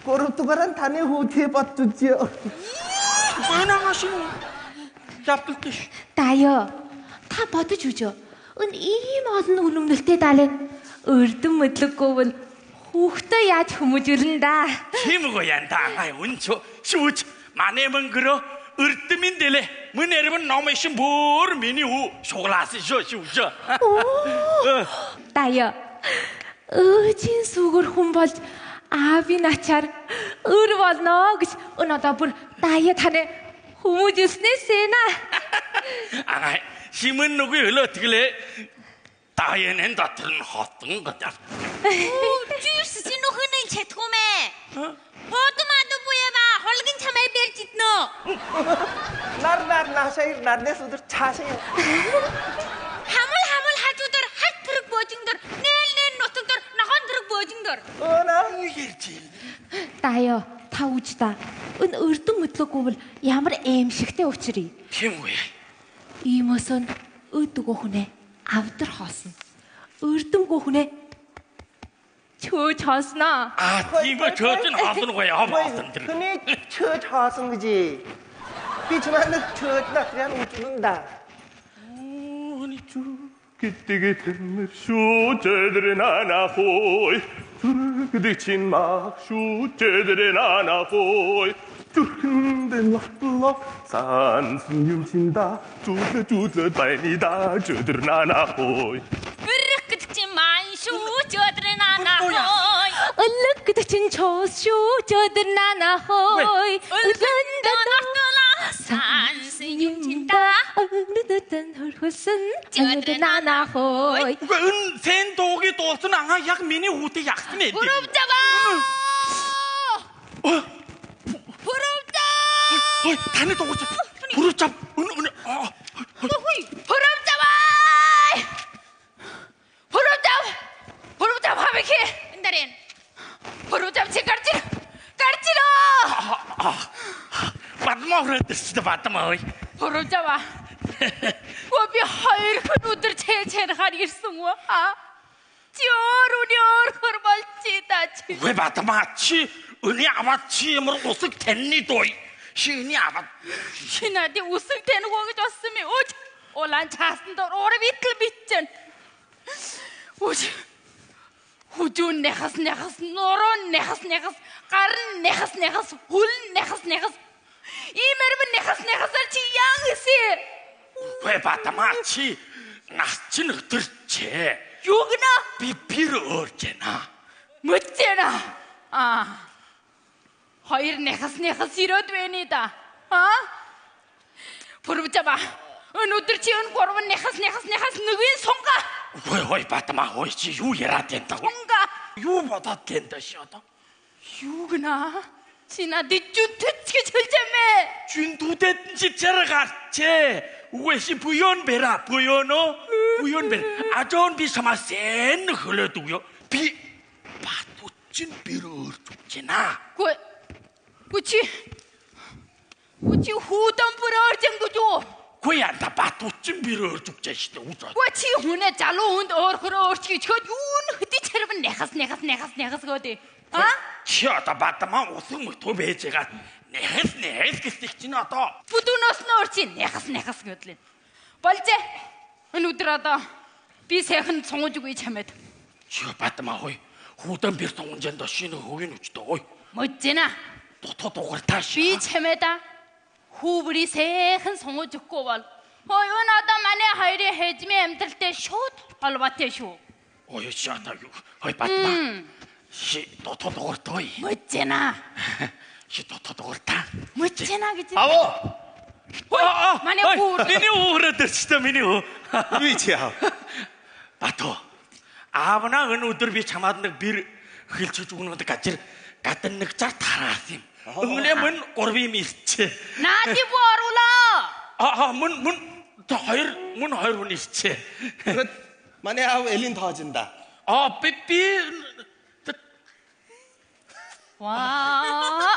Гуравдугаар нь таны хүүхдийн бодчихё. Манаас нь явдалтай. Тая та бодож үзөө. Өн ийм олон үнэмлэлтэй даалын өрдөн мэдлэггүй хүүхдээ яаж хүмүүжүүлнэ да. Тиймгүй янда. Үнч шүүж манай мөнгөрөө өрдмийн дэлэ. Мөн эрбэн номишин бүр миний хүү шуглаас шүүж. Тая өөжийн сүгэр хүн болж аавын ачаар өр болно гэж өнөөдөр бүр тая таны хүмүүжүүлснээсээ на. Химэн нүгүй өлөөтгэлээ. Таяnen дотор нь хотон гадар. Чирс синухны чатгумэ. Хотмад буява холгин чамай бэрж иднэ. Нар наашай нарнес өдөр цаашаа. Хамал хажуудаар хат тэрэг боожиндор нээл нутгадор ногоон тэрэг боожиндор. Юу ярьж байна? Тая та үж та. Өн өрдөн мэдлэггүй бол ямар аимшигтэй учрыг. Хэмгүй. Иймөөсөн өдөгөө хүнээ авдар хоосон. Өрдөнгөө хүнээ чөөж хоосноо. Тийм ба чөөж нь хоосон уу яа баасан тэр. Хүний чөөж хоосон гэж. Би чамайг чөөж натрян үжмэнда. Хүний чөө гэдэг тэр шүүжэдэр нанахой. Зүрхдэг чин мах шүүжэдэр нанахой. Зүрхэндэн лотлоо сансан юм чинда зүлэ байна зүдэр нанахой. Өрөх гэдэг чин маань шүүжэдэр нанахой. Өлөг гэдэг чин чоос шүүжэдэр нанахой. Өлөндөө нартолоо сансан юм чинда өлөдөн хөрхөсөн зүдэр нанахой. Өн сэн дууги дуулсан ангаа яг миний хүүтэй ягсан ээ. Бүрөвдаваа. Ой, таны дуугч. Бүрөвчав. Бүрөвдав хавихи. Эндарен. Бүрөвдав чи гарчир. Бадмоордэрчтэй бадмаа ой. Бүрөвдаваа. Би хоёр хүн өдөр чэйчээр ирсэн үү? Чи өөр хөрмөлчий даач. 왜 бадмаа чи өний аваад чи ямар усаг таньны дуу. Шиний аваад. Шинади усаг таних уу гэж болсон юм уу? Улаан чаасан дор өөр битл битсэн. Хүжүүн нэхас нуруу нэхас гарын нэхас хүл нэхас иймэрбэн нэхасаар чи яан гэсэн. 왜 бадмаа чи нас чин өдөрчээ. Юу гэнэ? Би бир өөржэнэ. Мөцэнэ. Хоёр нэхас ирээд байна да. Бүрвчава. Өнөөдөр чи гурван нэхас нүгийн сунга. Ой бадмаа ой чи юу яраад байна даа. Сунга. Юу бодоод байна даа ши одоо. Юу гэнэ? Чи надад жүтгэж хэлжэмэ. Жүндүүдэд чи чаргаарчээ. Үгүй буйон бэра. Ажон би самасен хөлөөд үгүй. Би чинь бэр өөрч өгч байна. Гүчи хүүдэн бүр өөрж ингэж үү? Гүй янда бат үчин бэр өөрч өгч байгаа шүү дээ. Үз. Гүчи хүнээ залуу хүнд өөрхөрөө өөрч гэж хөд юу хөдөж хэрвэн нэхас гэдэг. А? Чи одоо бадмаа усан мөтөө байж байгаа. Нэхс гэсчих чинь одоо. Бүдүүнөөс нь өөрч нэхас гэдлээ. Болжээ. Өнөөдөр одоо би сайхан сунгаж үгүй чамд. Чи бадмаа хой. Хүүдэн бэр сунгажанд шинэ хөгийн үчтэй ой. Модзэна. Дотоод угартааш. Би чамд хүүбри сайхан сунгаж өгөхгүй бол хой одоо манай хоёрын хэзмийн амьдралтай шууд холбоотой шүү. Ой шата юу. Хой бадмаа. Ши дотоод угартаа. Модзэна. Ши дотоод угартаа. Модзэна гэж. Аваа. Манай хүүр. Миний хүүрээ дэрчтэй миний хүү. Юу чи яа? Бато. Аавнаа өнөөдөр би чамаад нэг бэр хэлж өгнөд гажир гадан нэг зар тараас юм. Өнгөлөө мөн гурвын ирчээ. Наади буу оруулаа. Мөн хоёр хүн ирчээ. Манай аав элин тоожинда. Би Ваа.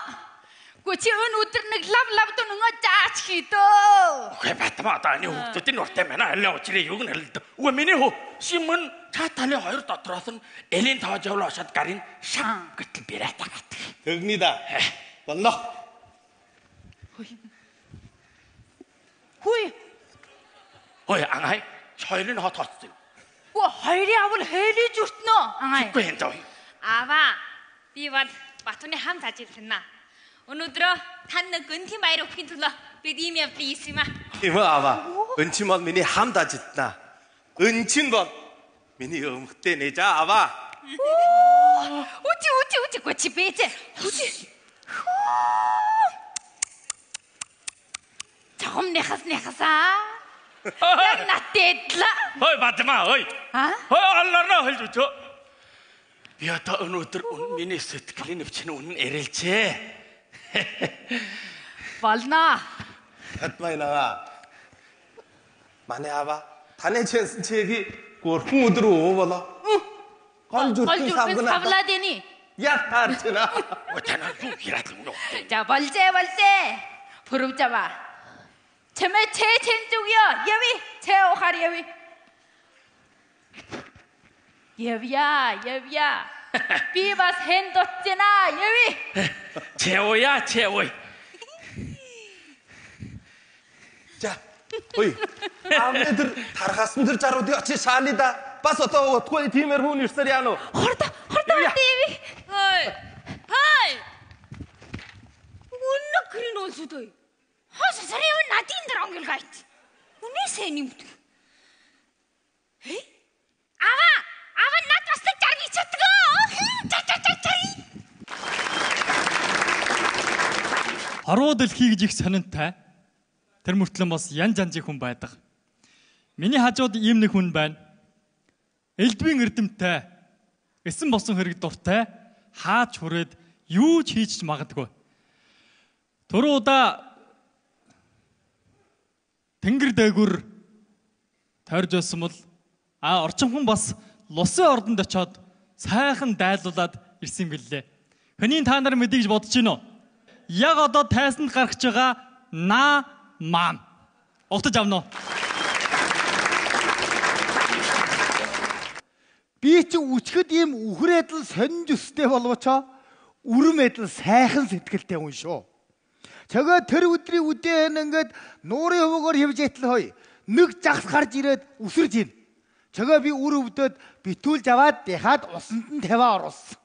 Гүчи өнөөдөр нэг лав дөнгөө жаач хийдөө. Хэ батмаа дааны хүүхдүүдийн уртай манай аль очрээ юг нэлд. Үгүй миний хөө шимэн та таны хоёр дотроос нь элин тоож явлаа шат гарын шав гэтэл бирээ тагаад. Тэгний да. Болно. Хөөе ангай хоёрын хот хоцсон. Гү хоёрын авал хэлиж өртнөө. Ангай. Үгүй энэ зөө. Аваа. Би бод Батууны хамт ажиллана. Өнөөдрөө тань гэнтийн баяр өгөхийн төлөө бид ийм явдлыг хийсэн юм аа. Тийм үү аваа. Өнчин бол миний хамт ажиллана. Өнчин бол миний өмгтэй нээж аваа. Үчи гүчи бэжэ. Үчи. Чом нэхасаа. Яг натээдла. Хой бадмаа хой. Хой алларна хэлж өчөө. Би одоо өнөөдөр миний сэтгэлийн өвчин үнэн эрэлжээ. Болно. Хатмайнаа. Манай аваа таны чэнсэн чиги гурхун өдөр өө болоо. Гол зүрхэн савлаа дэни. Яг таарчна. Тана юу хийраад юм уу? За болжээ. Пүрв жава. Чамээ чэн зүгё. Яви. Чэ ухаар яви. Явья. Би бас хэн дутцена. Яви. Чэоя. За. Ой. Амэдэр тархасан дэр заруудыг очиж шааны да. Бас одоо утгүй тиймэр хүн ирсээр яана уу? Хордоо дэви. Хай. Үнэ гэрэн олсудой. Хас сарив надин дээр онгил гайт. Үнээсээ нэмт. Ава над бас нэг жаргий чадгаа. Хорвоо дэлхий гэж их сонинтай. Тэр мөртлөн бас янз хүн байдаг. Миний хажууд ийм нэг хүн байна. Элдвийн эрдэмтэй. Эсэн босон хэрэг дуртай. Хаач хүрээд юу ч хийж магадгүй. Түрүү удаа тэнгэр дээгүр тойрж байсан бол орчин хүн бас Лусын ордонд очиод сайхан дайлуулад ирсэн гэлээ. Хөнийн та нар мэдээ гэж бодож байна уу? Яг одоо тайсанд гаргаж байгаа маам. Утаж авна уу? Би чи үчгэд ийм үхрээдл сонинж өстэй боловч үрмэдл сайхан сэтгэлтэй хүн шүү. Чагаа тэр өдрийн үдэн ингээд нуурын хувгаар хөвж ятл хой. Нэг жагс гарч ирээд үсэрж ийн. Чагаа би үр өвдөд битүүлж аваад яхаад усанд нь тавиа оруулсан.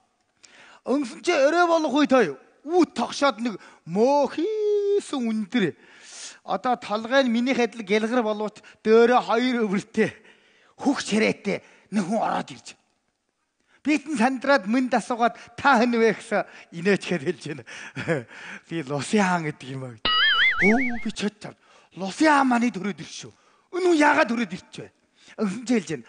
Өнгсөн чи өрөө болох үе той. Үүд тогшоод нэг мөөхийсэн үндөр. Одоо толгой нь миний хэдл гэлгэр боловч дөөрөө хоёр өвөртэй хөх чирээтэй нэг хүн ороод ирж. Битэн сандраад мөнд асуугаад та хэн вэ гэсэн инээчгээд хэлж байна. Би Лусын хаан гэдэг юм аа. Оо би чад. Лусын хаан маны төрөд ирж шүү. Өнөө яагаад төрөд ирч вэ? Өнгөн ч хэлж байна.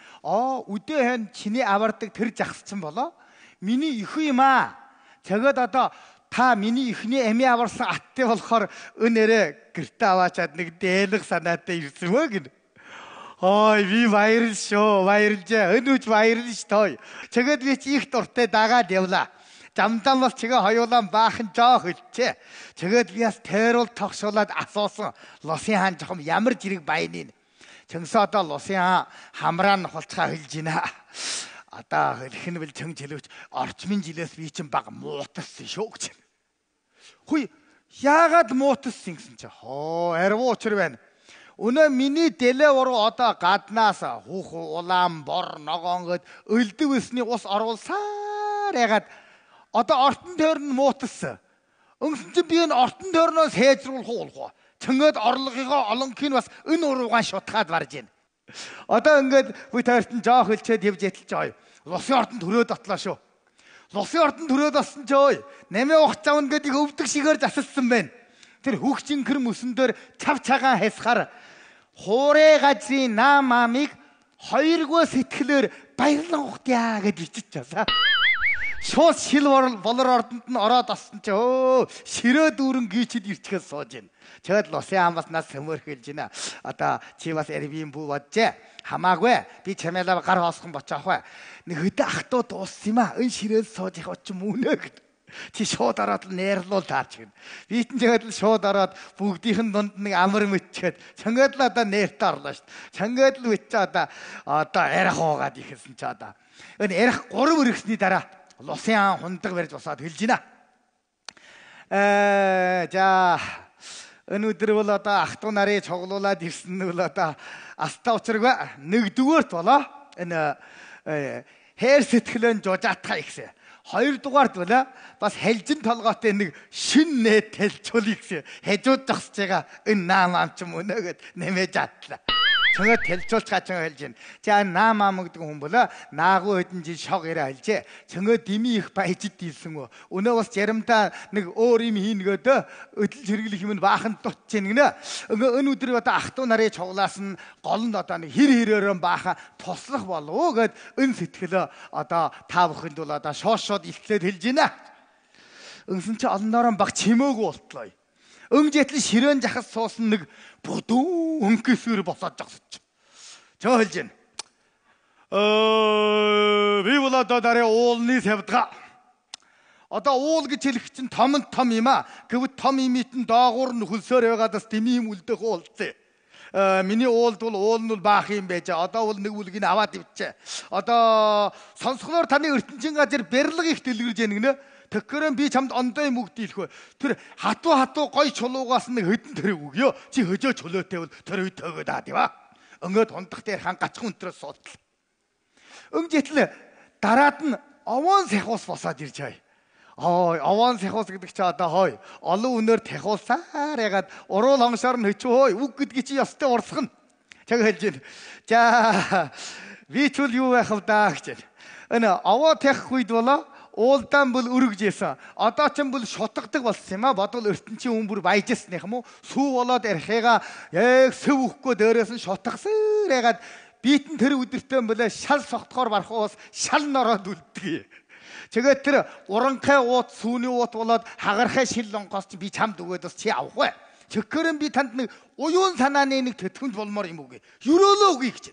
Үдээ хэн чиний авардаг тэр жагсчин болоо. Миний их юм аа. Чагад одоо та миний ихний эми аварсан аттай болохоор өнөрөө гэртээ аваачаад нэг дээлэг санаатай ирсэн мөө гин. Ой би баярлж шүү. Баярлжээ. Өнөөж баярлж тоо. Чагад би чи их дуртай дагаад явлаа. Замдам бас чигээ хоёулаа баахан жоо хөлчээ. Тэгээд би бас тойрол тогшуулаад асуусан. Лусын хаан жохом ямар жирэг баяныг. Чөмсө одоо лусын хаан хамраа нухалцгаа хэлж байна. Одоо хэлэх нь бил чөм жилвч орчмын жилээс би чинь баг муутсан шүү гэж. Хүй яагаад муутсан гэсэн чи арвуу учир байна. Өнөө миний дэлээ уруу одоо гаднаас хүүх улаан бор ногоон гэд өлдөв өсний ус оруулсаар ягаад одоо ортон тойрон муутсан. Өнгөсөн чинь би энэ ортон тойрноос хээзруулах уу? Чөнгөд орлогынхоо олонхийг бас энэ уруугаан шутгаад барж байна. Одоо ингээд би тойртон жоох хэлчээд явж яталж байгаа. Лусын ортон төрөөд отлоо шүү. Лусын ортон төрөөд болсон ч ой. Нэмээ ухаж авна гэдэг өвдөг шигээр засалсан байна. Тэр хүүхчинкэр мөсөн дээр цав цагаан хэсхаар хуурай газрын наам амыг хоёргоо сэтгэлээр баярлан ухтъя гэж ичиж часаа. Шууд шил болор ордонд нь ороод оссон чи ширээ дүүрэн гүйчэд ирчгээс сууж байна. Чад лусын хаан бас нас сөмөрхөлж байна. Одоо чи бас эрвийн бүү боджээ. Хамаагүй би чамайла гар хоосхон бочоох бай. Нэг хөдөө ахтуу дууссан юм а. Энэ ширээс сууж их оч мөнөө гэд. Чи шууд ороод нээрлуул таарч гин. Би ч тэгээд л шууд ороод бүгдийнх нь дунд нэг амар мөччээд чангаад л одоо нээртэ орлоо шүү. Чангаад л үтч одоо ярих уугаад ихсэн ч одоо. Энэ ярих 3 өргөсний дараа лусын хаан хундаг барьж босоод хэлж байна. За өнөөдөр бол одоо ах トゥ нарыг цуглуулад ирсэн нь бол одоо астаа учиргүй нэгдүгээрт болоо энэ хээр сэтгэлэн жужаатхаа ихсэн. Хоёрдугаарт бол бас хэлжин толгойтой нэг шин нэт тэлчүүлэх гэсэн хажууд зогсож байгаа энэ наам амч юм өнөө гэд нэмэж атлаа. Чангаа тэлцүүлж гачаа хэлж байна. За наам ам гэдэг хүн бол наагуу хэдэн жил шог ирээ хэлжээ. Чангаа дими их баяжд дийлсэн үү. Өнөө бас жаримтаа нэг өөр юм хийнгээд өдөл хэрэглэх юм баахан дутж гин гинэ. Энэ өдөр одоо ах トゥ нарыг цуглаас нь гол нь одоо нэг хэр баахан туслах болов гэд энэ сэтгэлээ одоо та бүхэнд бол одоо шууд илтлээд хэлж байна. Өнсөн чи олноороо баг чимээгүй болтлоо. Өнгөжэтэл ширээн жахас суусан нэг бүдүүн өнгөсөр босоод жагсаж. Чөө хэлж байна. Би бол одоо дараа уулны савдгаа. Одоо уул гэж хэлэх чинь том юм а. Гэвч том имитэн доогуур нь хөлсөөр байгаадас дими юм үлдэх уулцээ. Миний уулд бол уул нь баах юм байж. Одоо бол нэг үлгийг аваад ивчээ. Одоо сонсголоор таны ертөнцийн газар бэрлэг их дэлгэрж яана гинэ. Тэгкэрэн би чамд ондоо юм үг дийлэхгүй. Тэр хатуу гой чулуугаас нэг хэдэн тэрэг өгөө. Чи хөжөө чөлөөтэй бол тэр үед төгөөд аа тийм ба. Өнгөд хундах дээр хан гацхан өнтрөөс суудлаа. Өнгөжэтэл дараад нь овоон сахиус босоод ирж хай. Овоон сахиус гэдэг чи одоо хой. Олон үнээр тахиулсаар ягаад уруул хоншоор нь хөчөө хой. Үг гэдгийг чи ёстой урсгана. Чаг хэлж байна. За би ч юу байх вэ даа гэж. Энэ овоо тахих үед болоо уулдаан бол өргөжсэн. Одоо ч юм бол шутгадаг болсон юм а. Бодвол ертөнцийн хүн бүр баяжсэн юм уу? Сүү болоод архигаа яг сөв өгөхгүй дээрээс нь шутгасан ягаад биетэн тэр өдөртөө болоо шал согтохоор барахуус шал нороод үлддэг. Тэгээд тэр уранхай уут сүүний уут болоод хагархай шил лонгоос чи би чамд өгөөд бас чи авах бай. Чөкөрөн би танд нэг уюун санааны нэг тэтгэмж болмоор юм үгүй. Юрөөлөө үгүй гэж.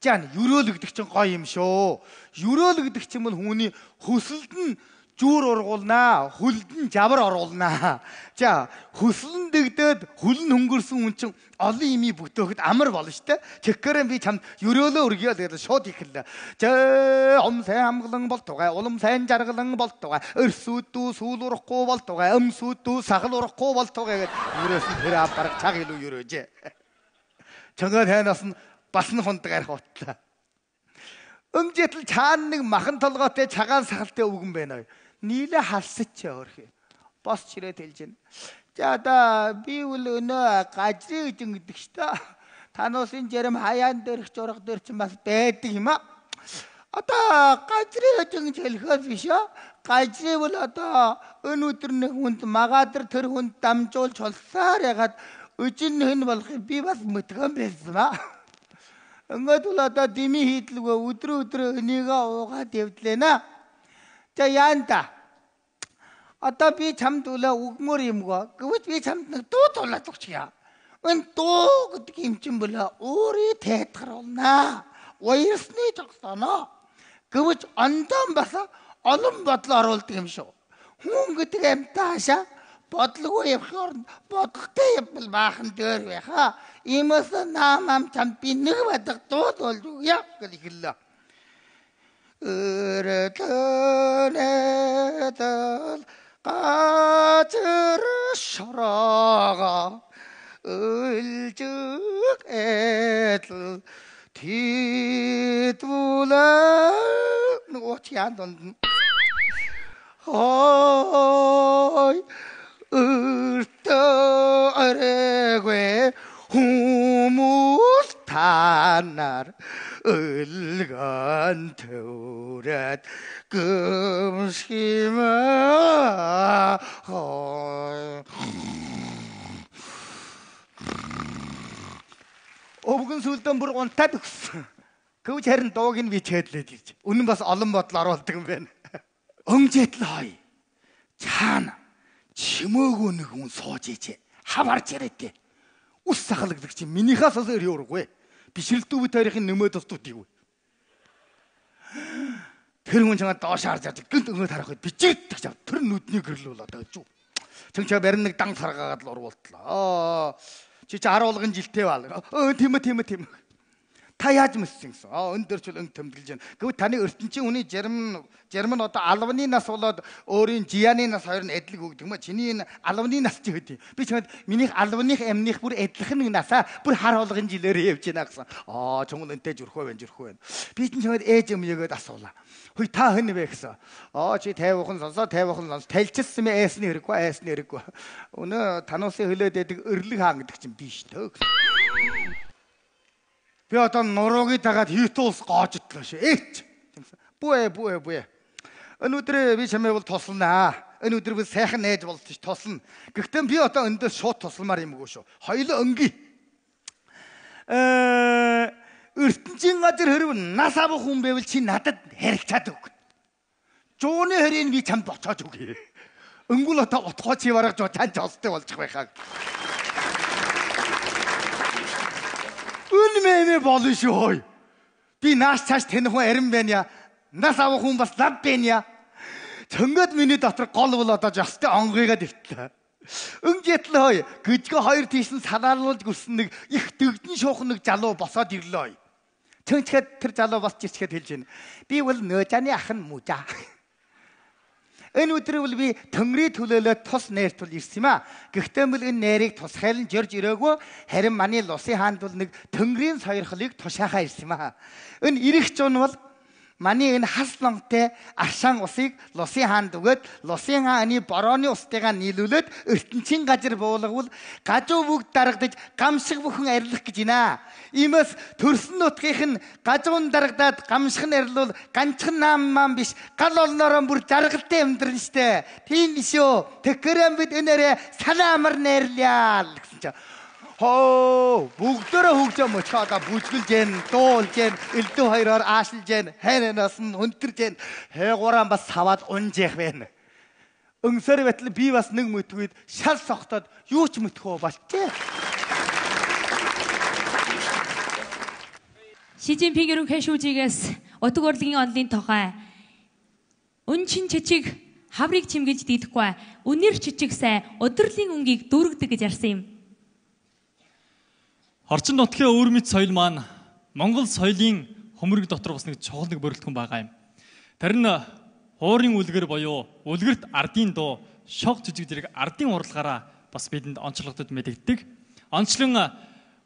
За юрөөл гэдэг чинь гоё юм шүү. Юрөөл гэдэг чинь бол хүний хөсөлд нь жүүр ургуулнаа, хөлд нь жавар оруулнаа. За хөсөл нь дэгдээд хөл нь хөнгөрсөн хүн чинь олон имий бүтөөхөд амар болно шүү дээ. Тэгэхээрээ би чамд юрөөлөө өргөё гэдэг шууд ихэллээ. За ом сайн амгалан болтугай, улам сайн жаргалан болтугай, өрсүүдүү сүүл урахгүй болтугай, өмсүүдүү сахал урахгүй болтугай гэдэг юрөөс нь тэр бараг цаг илүү юрөөжээ. Чангаар ханаас нь бас нь хундаг арих утлаа. Өнгөжэтэл чаана нэг махан толгойтой цагаан сахалтай өвгөн байна. Нийлээ халсаж өөрхий. Бос чирээд хэлж байна. За да би үл өнөө гажрын үжин гэдэг ч та. Тануусын жарим хаяан дээрх журга дээр ч бас байдаг юм а. Одоо гажрын үжин гэж хэлэхээс биш а. Гажрын бол одоо өнөөдөр нэг хүнд магадэр тэр хүнд дамжуулж холсаар ягаад үжин хэн болохыг би бас мэдгэн байсан а. Ингээд бол одоо дими хийдлгүй өдрөө энийгээ уугаад явдлаа. За яанда. Одоо би чамд үлээ үгмөр юмгаа. Гэвч би чамд нэг дуу тулаад өгчихъя. Энэ дуу гэдэг юм чинь болоо өөрийн тайтгар болно. Уярсны жогсоно. Гэвч ондон баса олон бодол оруулдаг юм шүү. Хүн гэдэг амтаашаа бодлого явахаар бодолтой явбал баахан дээр байхаа. Иймээс наамам чам би нэг бадаг дууд болж яа гэж хэллээ. Өртөнэдэл газар шороо ölcük etl titvulen oçyandın ay ırtı aregwe humus tanar ılgan tevret gımşime Өвгөн сүлдэн бүр унтаад өгсөн. Гэвч харин дууг нь би чэдлээд ирж. Үнэн бас олон бодол оруулдаг юм байна. Өмжэтэл хой. Чаана чимээгүй нэг хүн сууж ичээ. Хаварч яриадээ. Ус сахалгдаг чи минийхээс өөр юургүй. Бишрэлтүү тарихын нэмээд тустуудыг. Тэр хүн чамаа доош харж байгаа. Гэнт өнгө тарахад бичигддэг чав. Тэр нүдний гэрэл бол одоо гэж. Чанчаа барин нэг дан саргаагаад л урвуултлаа. Чи 10 улгын жилтэй баал. Тийм. Та яаж мэссэн гэсэн. Өндөрчл өнг тэмдэглэж байна. Гэвь таны ертөнцийн хүний жарим нь одоо албаны нас болоод өөрийн жияны нас хоёр нь эдлэг өгдөг юм а. Чиний энэ албаны нас чи хэдий. Би чамд минийх албаных амных бүр эдлэх нэг насаа бүр хар улгын жилээр явж байна гэсэн. Чонгол энтэй жүрхөө байна. Би чинь чамд ээж юм ягээд асуулаа. Хөөе та хэн вэ гэсэн. Чи 50 сонсоо тайлчилсан мэ эсний хэрэггүй. Өнөө тануусын хөлөөд байдаг өрлөг хаан гэдэг чинь биш төө. Би одоо нуруугийн дагаад хитуулс гоожтлаа шүү. Эч. Бүэ. Өнөөдөр би чамайг бол тослонаа. Өнөөдөр би сайхан найз болчих тослоно. Гэхдээ би одоо өндөөс шууд тосломаар юмгүй шүү. Хоёулаа өнгийн. ертөнцийн газар хэрв нас авах хүн байвал чи надад харилцаад өг. Жууны хэрийг би чамд очоод өгье. Өнгөл одоо утгоо чи барах жоо чанч олстой болж байхаа. Үнмээ болно шүү. Би нааш цааш тэнх хүн арин байна. Нас авах хүн бас лав байна. Чөнгөд миний дотор гол бол одоо жостой онгойгаад ивтлээ. Өнгөтл хой гүжгө хоёр тийш нь санаалуулж гүрсэн нэг их дэгдэн шуухан нэг залуу босоод ирлээ. Чөнчгээд тэр залуу босч ирчгээд хэлж байна. Би бол нөөжаны ах нь мужаа. Энэ өдрөө бол би төмрийн төлөөлөө тус нээртүүл ирсэн юм а. Гэхдээ мэл энэ нэрийг тусхайлан жорж ирээгүй. Харин манай Лусын хаанд бол нэг төмрийн сойрхлыг тушаахаа ирсэн юм а. Энэ ирэх зүүн бол Маны энэ хас лонтой аршаан усыг Лусын хаанд өгөөд Лусын хааны борооны устайгаа нийлүүлээд ертөнцийн газар буулгавал гажуу бүгд дарагдаж гамшиг бүхэн арилах гэж байна. Иймээс төрсөн нутгийнх нь гажуун дарагдаад гамшиг нь арилвал ганцхан наам биш гал олноороо бүр жаргалтай амьдрын штэ. Тийм биш үү? Тэгэхээр бид өнөөрэ санаа амар найрлаа гэсэн чинь бүгдээрээ хөгжөө мочхоо бүжгэлж гэн, дуулж гэн, элдв хоёроор аашилж гэн, хайнаас нь өнтөрж гэн, хайгуураа бас саваад унжих байна. Өнгөсөр байтал би бас нэг мөтгүйд шал сохтоод юу ч мөтгөө болчээ. Шижинпинг ерөнхий шүүжигээс утга урлагийн онлын тухай үнчин чичиг хаврыг чимгэж дийлэхгүй, үнэр чичиг сай өдрлийн өнгийг дүүргдэг гэж ярьсан юм. Орчин нутгийн өвөрмөц соёл маань Монгол соёлын хөмөрг дотор бас нэг чухал нэг бүрэлдэхүүн байгаа юм. Тэр нь хуурын үлгэр буюу үлгэрт ардын дуу, шог жижиг зэрэг ардын урлагаараа бас бидэнд онцлогдод мэдэгддэг. Онцлон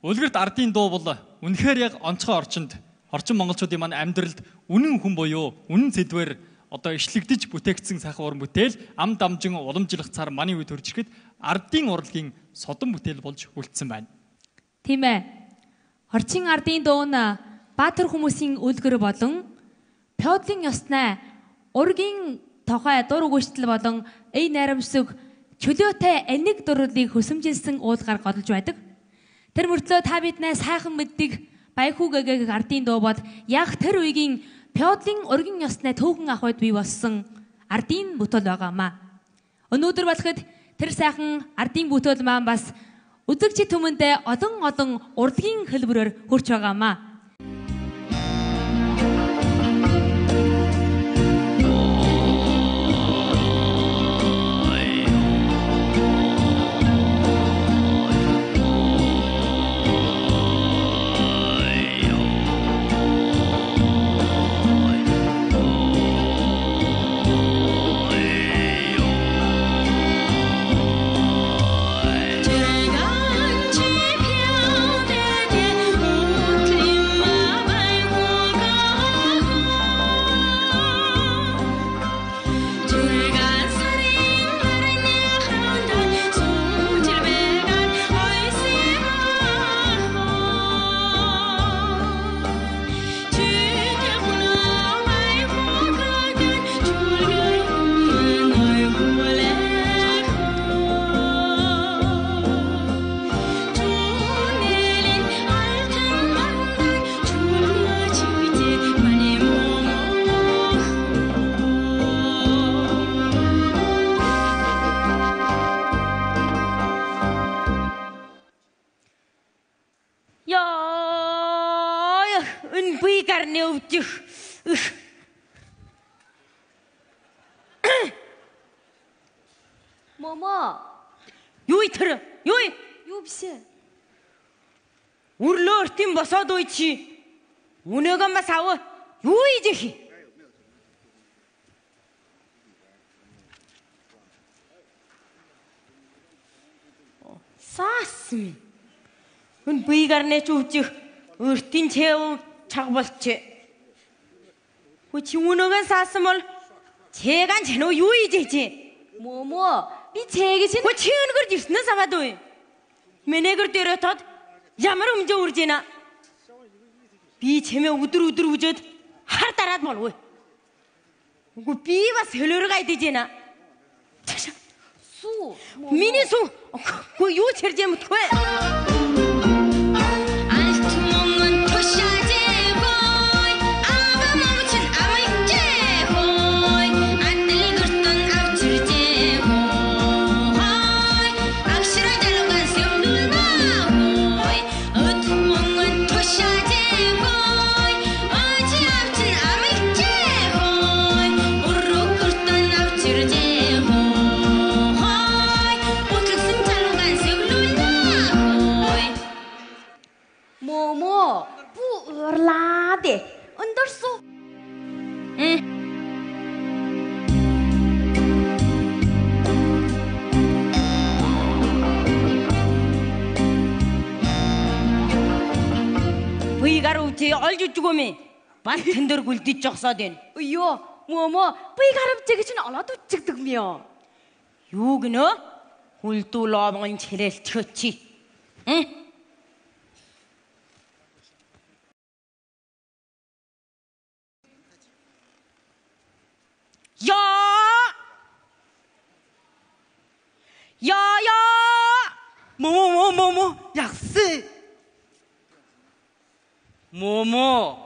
үлгэрт ардын дуу бол үнэхээр яг онцгой орчин монголчуудын маань амьдралд үнэн хүн буюу үнэн сэдвэр одоо ишлэгдэж бүтээгдсэн сайхан уран бүтээл ам дамжин уламжлах цаар манай үед төрж ирэхэд ардын урлагийн содон бүтээл болж үлдсэн байна. Тийм ээ. Орчин ардын дуу нь баатар хүмүүсийн үлгэр болон феодлын ёсноо ургийн тухай дур өгөөжтөл болон эй найрамсаг чөлөөтэй энийг дурлыг хөсөмжилсэн уулгаар голж байдаг. Тэр мөртлөө та биднээс сайхан мэддэг Баяхүүгээг ардын дуу бол яг тэр үеийн феодлын ургийн ёсноо төөгөн авахд бий болсон ардын бүтээл байгаамаа. Өнөөдөр болоход тэр сайхан ардын бүтээл маань бас үзэгчид түмэндээ олон урлагийн хэлбэрээр хүрч байгаамаа. гарны өвдөх. Момо. Юу итэр? Юу бишээ? Үрлөөртийн босоод уй чи. Үнэгээ мас ав. Юу ийдэх? Саасми. Өн бие гарны чүвчих. Өртийн чэв чаг болч. Чи үнэгээ саасан бол чэган чэнөө юу ийдэх? Момо. Би цэгийг чинь чи өнөгөр ирснээс аваад уй. Менэгэр дээрээ тод ямар өмжөө үрж ийна. Би чимээ өдөр үжээд хар дараад болов. Үгүй би бас хөлөөрөө идэж ийна. Сүү. Миний сүү. Үгүй юу чирж юм бэ? Момо. Bu ıрлады. Ындырсу. Быйгар өвчэй олж үжгөөмэ. Бас тендэр гүлдэж жогсоод байна. Ёо, момо. Быйгар өвчэй чинь олоод үчигдэг мё. Юу гэнэ? Хүлдүү лоомгын чирэлчөөчи. Момо 약세. 모모.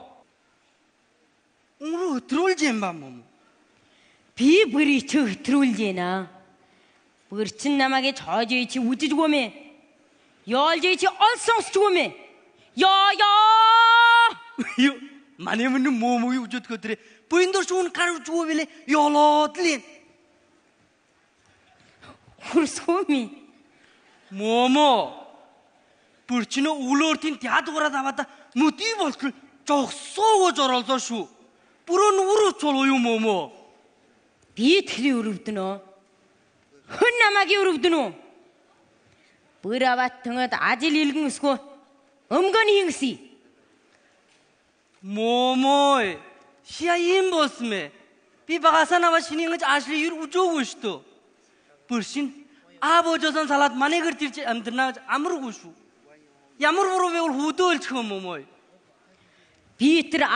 오늘 들어올지 엠바 모모. Би бүрий ч өтрүүлж байна. Бүрчин намайг чоожий чи үжиж гүмэ. Яолжий чи олсонсч гүмэ. Юу манемын момои үжөд көдрэ. Буйндор шүүн гарч гүвэлэ ёолоодлин. Хурсхуми. Момо. Бүрчинө үлөөртийн театраараа аваад нүдий болтол жогсоогоо жоролзоо шүү. Бүрөө нүрөө чулуу юм момо. Би тэрий өрөвдөнө. Хүн намайг өрөвдөнө. Бүр аваад төнгөд ажил илгэн өсгөө. Өмгөний хингси. Момо. Шия юм болсмэ. Би багасанава шинийгэж ашлы юр үжөөгүй шүү. Бүршин 아버지선 살аад манайгэр тэрч амьдрнаа амаргүй шүү. Ямар буруу байвал хүүдөөлчих юм уу? Би тэр